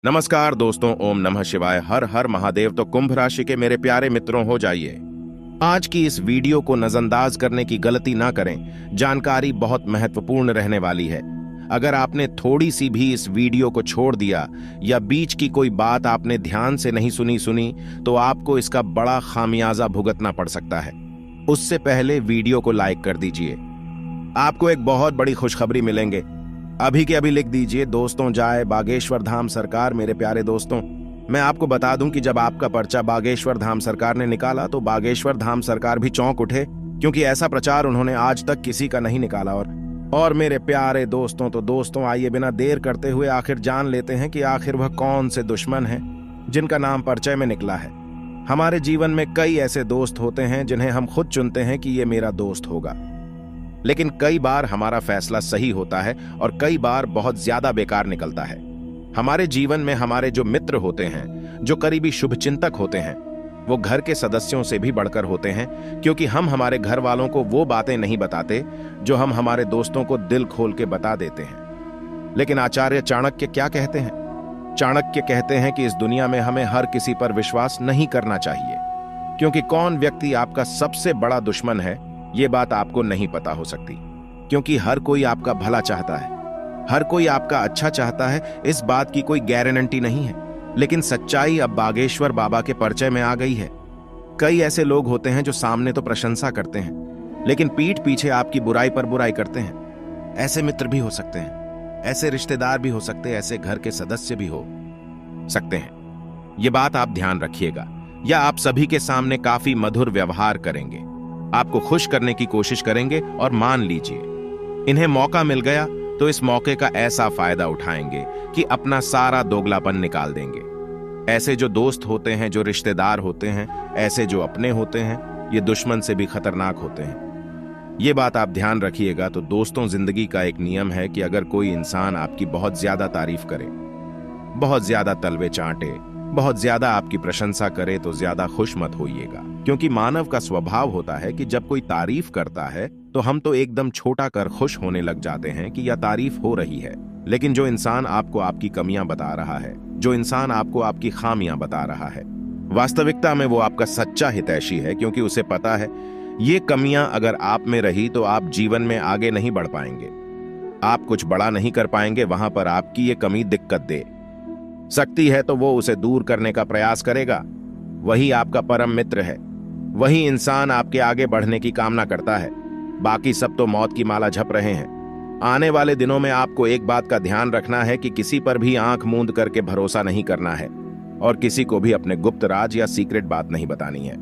नमस्कार दोस्तों, ओम नमः शिवाय। हर हर महादेव। तो कुंभ राशि के मेरे प्यारे मित्रों, हो जाइए। आज की इस वीडियो को नजरअंदाज करने की गलती ना करें। जानकारी बहुत महत्वपूर्ण रहने वाली है। अगर आपने थोड़ी सी भी इस वीडियो को छोड़ दिया या बीच की कोई बात आपने ध्यान से नहीं सुनी तो आपको इसका बड़ा खामियाजा भुगतना पड़ सकता है। उससे पहले वीडियो को लाइक कर दीजिए। आपको एक बहुत बड़ी खुशखबरी मिलेंगे। अभी के अभी लिख दीजिए, दोस्तों जाए बागेश्वर धाम सरकार। मेरे प्यारे दोस्तों, मैं आपको बता दूं कि जब आपका पर्चा बागेश्वर धाम सरकार ने निकाला तो बागेश्वर धाम सरकार भी चौंक उठे, क्योंकि ऐसा प्रचार उन्होंने आज तक किसी का नहीं निकाला। और मेरे प्यारे दोस्तों, तो दोस्तों आइए बिना देर करते हुए आखिर जान लेते हैं कि आखिर वह कौन से दुश्मन हैं जिनका नाम परिचय में निकला है। हमारे जीवन में कई ऐसे दोस्त होते हैं जिन्हें हम खुद चुनते हैं कि ये मेरा दोस्त होगा, लेकिन कई बार हमारा फैसला सही होता है और कई बार बहुत ज्यादा बेकार निकलता है। हमारे जीवन में हमारे जो मित्र होते हैं, जो करीबी शुभचिंतक होते हैं, वो घर के सदस्यों से भी बढ़कर होते हैं, क्योंकि हम हमारे घर वालों को वो बातें नहीं बताते जो हम हमारे दोस्तों को दिल खोल के बता देते हैं। लेकिन आचार्य चाणक्य क्या कहते हैं? चाणक्य कहते हैं कि इस दुनिया में हमें हर किसी पर विश्वास नहीं करना चाहिए, क्योंकि कौन व्यक्ति आपका सबसे बड़ा दुश्मन है ये बात आपको नहीं पता हो सकती। क्योंकि हर कोई आपका भला चाहता है, हर कोई आपका अच्छा चाहता है, इस बात की कोई गारंटी नहीं है। लेकिन सच्चाई अब बागेश्वर बाबा के परिचय में आ गई है। कई ऐसे लोग होते हैं जो सामने तो प्रशंसा करते हैं, लेकिन पीठ पीछे आपकी बुराई पर बुराई करते हैं। ऐसे मित्र भी हो सकते हैं, ऐसे रिश्तेदार भी हो सकते हैं, ऐसे घर के सदस्य भी हो सकते हैं। ये बात आप ध्यान रखिएगा। या आप सभी के सामने काफी मधुर व्यवहार करेंगे, आपको खुश करने की कोशिश करेंगे, और मान लीजिए इन्हें मौका मिल गया तो इस मौके का ऐसा फायदा उठाएंगे कि अपना सारा दोगलापन निकाल देंगे। ऐसे जो दोस्त होते हैं, जो रिश्तेदार होते हैं, ऐसे जो अपने होते हैं, ये दुश्मन से भी खतरनाक होते हैं। ये बात आप ध्यान रखिएगा। तो दोस्तों, जिंदगी का एक नियम है कि अगर कोई इंसान आपकी बहुत ज्यादा तारीफ करे, बहुत ज्यादा तलवे चाटे, बहुत ज्यादा आपकी प्रशंसा करे, तो ज्यादा खुश मत होइएगा। क्योंकि मानव का स्वभाव होता है कि जब कोई तारीफ करता है तो हम तो एकदम छोटा कर खुश होने लग जाते हैं कि यह तारीफ हो रही है। लेकिन जो इंसान आपको आपकी कमियां बता रहा है, जो इंसान आपको आपकी खामियां बता रहा है, वास्तविकता में वो आपका सच्चा हितैषी है, क्योंकि उसे पता है ये कमियां अगर आप में रही तो आप जीवन में आगे नहीं बढ़ पाएंगे, आप कुछ बड़ा नहीं कर पाएंगे। वहां पर आपकी ये कमी दिक्कत दे सकती है तो वो उसे दूर करने का प्रयास करेगा। वही आपका परम मित्र है, वही इंसान आपके आगे बढ़ने की कामना करता है। बाकी सब तो मौत की माला झप रहे हैं। आने वाले दिनों में आपको एक बात का ध्यान रखना है कि किसी पर भी आंख मूंद करके भरोसा नहीं करना है, और किसी को भी अपने गुप्त राज या सीक्रेट बात नहीं बतानी है।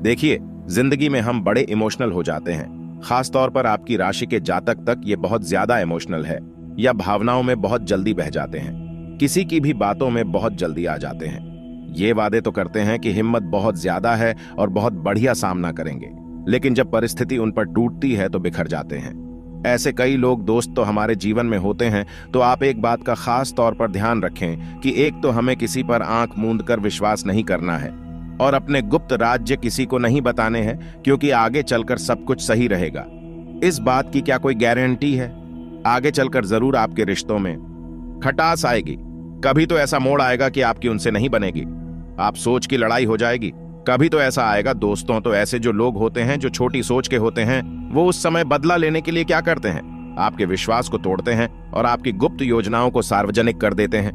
देखिए, जिंदगी में हम बड़े इमोशनल हो जाते हैं। खास तौर पर आपकी राशि के जातक तक ये बहुत ज्यादा इमोशनल है, या भावनाओं में बहुत जल्दी बह जाते हैं, किसी की भी बातों में बहुत जल्दी आ जाते हैं। ये वादे तो करते हैं कि हिम्मत बहुत ज्यादा है और बहुत बढ़िया सामना करेंगे, लेकिन जब परिस्थिति उन पर टूटती है तो बिखर जाते हैं। ऐसे कई लोग दोस्त तो हमारे जीवन में होते हैं। तो आप एक बात का खास तौर पर ध्यान रखें कि एक तो हमें किसी पर आंख मूंद कर विश्वास नहीं करना है, और अपने गुप्त राज्य किसी को नहीं बताने हैं, क्योंकि आगे चलकर सब कुछ सही रहेगा। इस बात की क्या कोई गारंटी है? आगे चलकर जरूर आपके रिश्तों में खटास आएगी। कभी तो ऐसा मोड़ आएगा कि आपकी उनसे नहीं बनेगी, आप सोच की लड़ाई हो जाएगी। कभी तो ऐसा आएगा दोस्तों, तो ऐसे जो लोग होते हैं, जो छोटी सोच के होते हैं, वो उस समय बदला लेने के लिए क्या करते हैं? आपके विश्वास को तोड़ते हैं और आपकी गुप्त योजनाओं को सार्वजनिक कर देते हैं।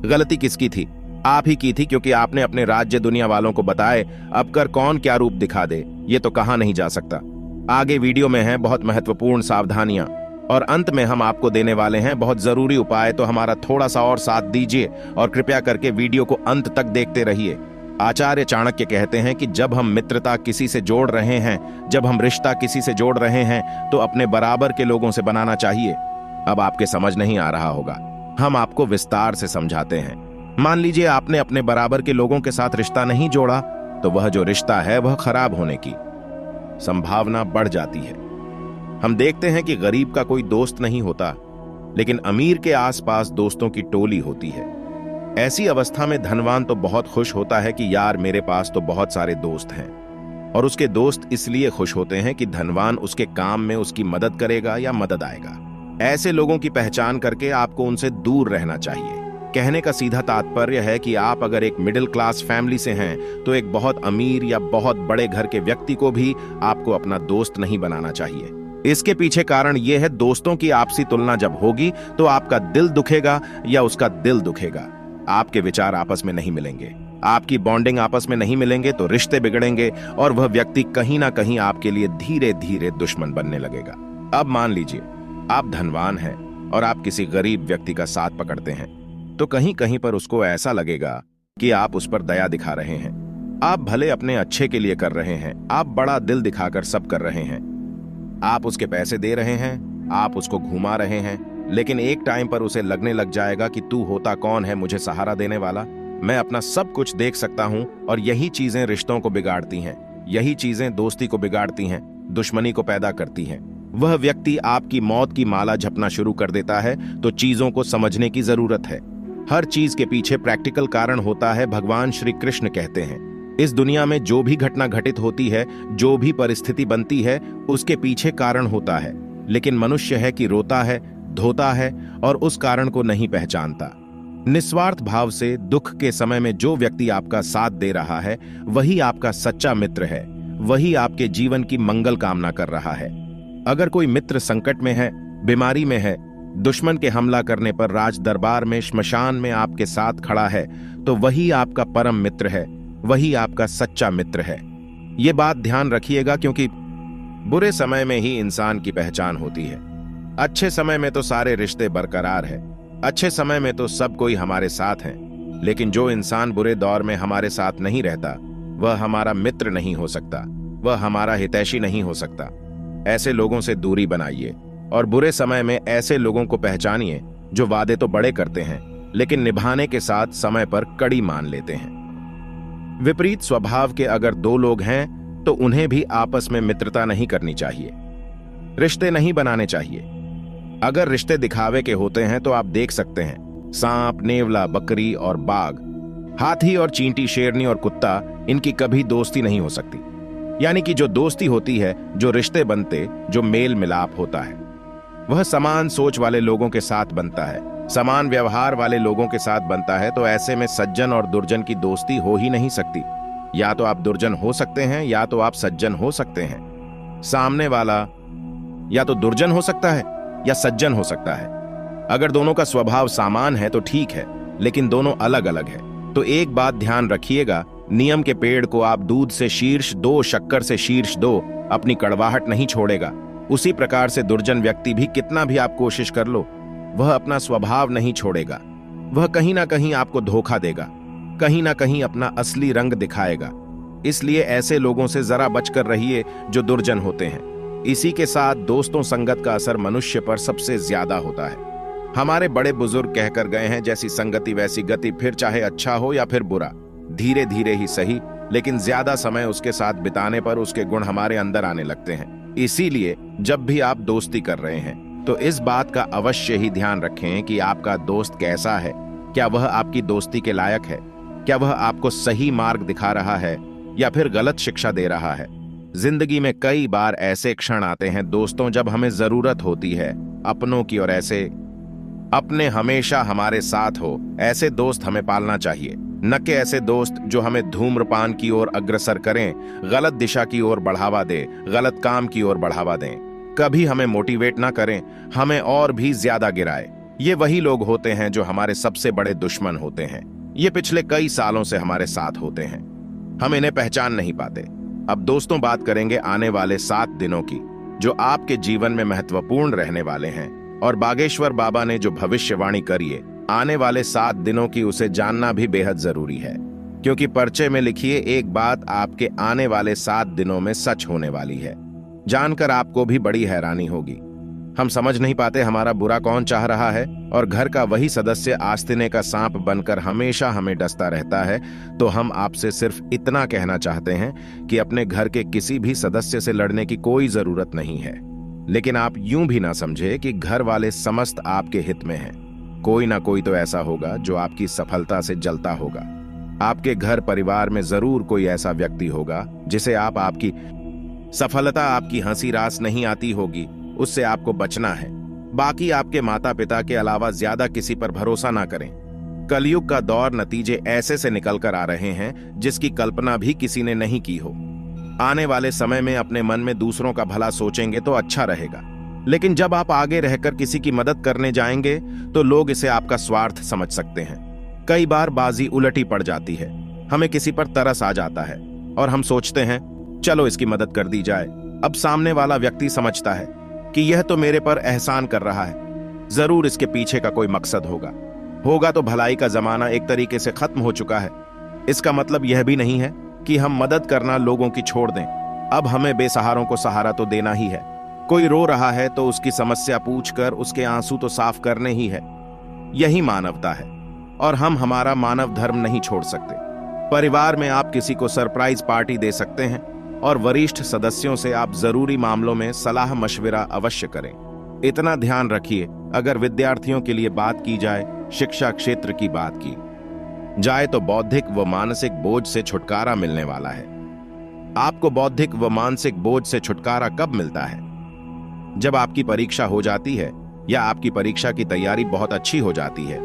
गलती किसकी थी? आप ही की थी, क्योंकि आपने अपने राज्य दुनिया वालों को बताए। अब कर कौन क्या रूप दिखा दे, ये तो कहा नहीं जा सकता। आगे वीडियो में है बहुत महत्वपूर्ण सावधानियां, और अंत में हम आपको देने वाले हैं बहुत जरूरी उपाय। तो हमारा थोड़ा सा और साथ दीजिए और कृपया करके वीडियो को अंत तक देखते रहिए। आचार्य चाणक्य कहते हैं कि जब हम मित्रता किसी से जोड़ रहे हैं, जब हम रिश्ता किसी से जोड़ रहे हैं, तो अपने बराबर के लोगों से बनाना चाहिए। अब आपके समझ नहीं आ रहा होगा, हम आपको विस्तार से समझाते हैं। मान लीजिए आपने अपने बराबर के लोगों के साथ रिश्ता नहीं जोड़ा, तो वह जो रिश्ता है वह खराब होने की संभावना बढ़ जाती है। हम देखते हैं कि गरीब का कोई दोस्त नहीं होता, लेकिन अमीर के आसपास दोस्तों की टोली होती है। ऐसी अवस्था में धनवान तो बहुत खुश होता है कि यार मेरे पास तो बहुत सारे दोस्त हैं, और उसके दोस्त इसलिए खुश होते हैं कि धनवान उसके काम में उसकी मदद करेगा या मदद आएगा। ऐसे लोगों की पहचान करके आपको उनसे दूर रहना चाहिए। कहने का सीधा तात्पर्य है कि आप अगर एक मिडिल क्लास फैमिली से हैं तो एक बहुत अमीर या बहुत बड़े घर के व्यक्ति को भी आपको अपना दोस्त नहीं बनाना चाहिए। इसके पीछे कारण यह है, दोस्तों की आपसी तुलना जब होगी तो आपका दिल दुखेगा या उसका दिल दुखेगा। आपके विचार आपस में नहीं मिलेंगे, आपकी बॉन्डिंग आपस में नहीं मिलेंगे तो रिश्ते बिगड़ेंगे और वह व्यक्ति कहीं ना कहीं आपके लिए धीरे धीरे दुश्मन बनने लगेगा। अब मान लीजिए आप धनवान हैं और आप किसी गरीब व्यक्ति का साथ पकड़ते हैं तो कहीं कहीं पर उसको ऐसा लगेगा कि आप उस पर दया दिखा रहे हैं। आप भले अपने अच्छे के लिए कर रहे हैं, आप बड़ा दिल दिखाकर सब कर रहे हैं, आप उसके पैसे दे रहे हैं, आप उसको घुमा रहे हैं, लेकिन एक टाइम पर उसे लगने लग जाएगा कि तू होता कौन है मुझे सहारा देने वाला, मैं अपना सब कुछ देख सकता हूं। और यही चीजें रिश्तों को बिगाड़ती हैं, यही चीजें दोस्ती को बिगाड़ती हैं, दुश्मनी को पैदा करती हैं। वह व्यक्ति आपकी मौत की माला जपना शुरू कर देता है तो चीजों को समझने की जरूरत है। हर चीज के पीछे प्रैक्टिकल कारण होता है। भगवान श्री कृष्ण कहते हैं, इस दुनिया में जो भी घटना घटित होती है, जो भी परिस्थिति बनती है, उसके पीछे कारण होता है, लेकिन मनुष्य है कि रोता है, धोता है और उस कारण को नहीं पहचानता। निस्वार्थ भाव से दुख के समय में जो व्यक्ति आपका साथ दे रहा है वही आपका सच्चा मित्र है, वही आपके जीवन की मंगल कामना कर रहा है। अगर कोई मित्र संकट में है, बीमारी में है, दुश्मन के हमला करने पर राज दरबार में, श्मशान में आपके साथ खड़ा है तो वही आपका परम मित्र है, वही आपका सच्चा मित्र है। ये बात ध्यान रखिएगा, क्योंकि बुरे समय में ही इंसान की पहचान होती है। अच्छे समय में तो सारे रिश्ते बरकरार है, अच्छे समय में तो सब कोई हमारे साथ है, लेकिन जो इंसान बुरे दौर में हमारे साथ नहीं रहता वह हमारा मित्र नहीं हो सकता, वह हमारा हितैषी नहीं हो सकता। ऐसे लोगों से दूरी बनाइए और बुरे समय में ऐसे लोगों को पहचानिए जो वादे तो बड़े करते हैं लेकिन निभाने के साथ समय पर कड़ी मान लेते हैं। विपरीत स्वभाव के अगर दो लोग हैं तो उन्हें भी आपस में मित्रता नहीं करनी चाहिए, रिश्ते नहीं बनाने चाहिए। अगर रिश्ते दिखावे के होते हैं तो आप देख सकते हैं, सांप, नेवला, बकरी और बाघ, हाथी और चींटी, शेरनी और कुत्ता, इनकी कभी दोस्ती नहीं हो सकती। यानी कि जो दोस्ती होती है, जो रिश्ते बनते, जो मेल मिलाप होता है, वह समान सोच वाले लोगों के साथ बनता है, समान व्यवहार वाले लोगों के साथ बनता है। तो ऐसे में सज्जन और दुर्जन की दोस्ती हो ही नहीं सकती। या तो आप दुर्जन हो सकते हैं या तो आप सज्जन हो सकते हैं। सामने वाला या तो दुर्जन हो सकता है या सज्जन हो सकता है। अगर दोनों का स्वभाव समान है तो ठीक है, लेकिन दोनों अलग अलग है तो एक बात ध्यान रखिएगा, नियम के पेड़ को आप दूध से शीर्ष दो, शक्कर से शीर्ष दो, अपनी कड़वाहट नहीं छोड़ेगा। उसी प्रकार से दुर्जन व्यक्ति भी कितना भी आप कोशिश कर लो, वह अपना स्वभाव नहीं छोड़ेगा। वह कहीं ना कहीं आपको धोखा देगा, कहीं ना कहीं अपना असली रंग दिखाएगा। इसलिए ऐसे लोगों से जरा बचकर रहिए जो दुर्जन होते हैं। इसी के साथ दोस्तों संगत का असर मनुष्य पर सबसे ज्यादा होता है। हमारे बड़े बुजुर्ग कहकर गए हैं, जैसी संगति वैसी गति, फिर चाहे अच्छा हो या फिर बुरा, धीरे धीरे ही सही, लेकिन ज्यादा समय उसके साथ बिताने पर उसके गुण हमारे अंदर आने लगते हैं। इसीलिए जब भी आप दोस्ती कर रहे हैं तो इस बात का अवश्य ही ध्यान रखें कि आपका दोस्त कैसा है, क्या वह आपकी दोस्ती के लायक है, क्या वह आपको सही मार्ग दिखा रहा है या फिर गलत शिक्षा दे रहा है। जिंदगी में कई बार ऐसे क्षण आते हैं दोस्तों जब हमें जरूरत होती है अपनों की, और ऐसे अपने हमेशा हमारे साथ हो, ऐसे दोस्त हमें पालना चाहिए, न कि ऐसे दोस्त जो हमें धूम्रपान की ओर अग्रसर करें, गलत दिशा की ओर बढ़ावा दें, गलत काम की ओर बढ़ावा दें, कभी हमें मोटिवेट ना करें, हमें और भी ज्यादा गिराए। ये वही लोग होते हैं जो हमारे सबसे बड़े दुश्मन होते हैं। ये पिछले कई सालों से हमारे साथ होते हैं, हम इन्हें पहचान नहीं पाते। अब दोस्तों बात करेंगे आने वाले 7 दिनों की, जो आपके जीवन में महत्वपूर्ण रहने वाले हैं। और बागेश्वर बाबा ने जो भविष्यवाणी करी है आने वाले 7 दिनों की, उसे जानना भी बेहद जरूरी है, क्योंकि पर्चे में लिखिए एक बात आपके आने वाले 7 दिनों में सच होने वाली है। जानकर आपको भी बड़ी हैरानी होगी। हम समझ नहीं पाते हमारा बुरा कौन चाह रहा है, और घर का वही सदस्य आस्तीने का सांप बनकर हमेशा हमें डसता रहता है। तो हम आपसे सिर्फ इतना कहना चाहते हैं कि अपने घर के किसी भी सदस्य से लड़ने की कोई जरूरत नहीं है, लेकिन आप यूं भी ना समझे कि घर वाले समस्त आपके हित में हैं। कोई ना कोई तो ऐसा होगा जो आपकी सफलता से जलता होगा। आपके घर परिवार में जरूर कोई ऐसा व्यक्ति होगा जिसे आपकी सफलता, आपकी हंसी रास नहीं आती होगी, उससे आपको बचना है। बाकी आपके माता पिता के अलावा ज्यादा किसी पर भरोसा ना करें। कलयुग का दौर नतीजे ऐसे से निकल कर आ रहे हैं जिसकी कल्पना भी किसी ने नहीं की हो। आने वाले समय में अपने मन में दूसरों का भला सोचेंगे तो अच्छा रहेगा, लेकिन जब आप आगे रहकर किसी की मदद करने जाएंगे तो लोग इसे आपका स्वार्थ समझ सकते हैं। कई बार बाजी उलटी पड़ जाती है, हमें किसी पर तरस आ जाता है और हम सोचते हैं चलो इसकी मदद कर दी जाए। अब सामने वाला व्यक्ति समझता है कि यह तो मेरे पर एहसान कर रहा है, जरूर इसके पीछे का कोई मकसद होगा तो भलाई का जमाना एक तरीके से खत्म हो चुका है। इसका मतलब यह भी नहीं है कि हम मदद करना लोगों की छोड़ दें। अब हमें बेसहारों को सहारा तो देना ही है। कोई रो रहा है तो उसकी समस्या पूछकर उसके आंसू तो साफ करने ही है। यही मानवता है और हम हमारा मानव धर्म नहीं छोड़ सकते। परिवार में आप किसी को सरप्राइज पार्टी दे सकते हैं और वरिष्ठ सदस्यों से आप जरूरी मामलों में सलाह मशविरा अवश्य करें। इतना ध्यान रखिए, अगर विद्यार्थियों के लिए बात की जाए, शिक्षा क्षेत्र की बात की जाए तो बौद्धिक व मानसिक बोझ से छुटकारा मिलने वाला है। आपको बौद्धिक व मानसिक बोझ से छुटकारा कब मिलता है? जब आपकी परीक्षा हो जाती है या आपकी परीक्षा की तैयारी बहुत अच्छी हो जाती है।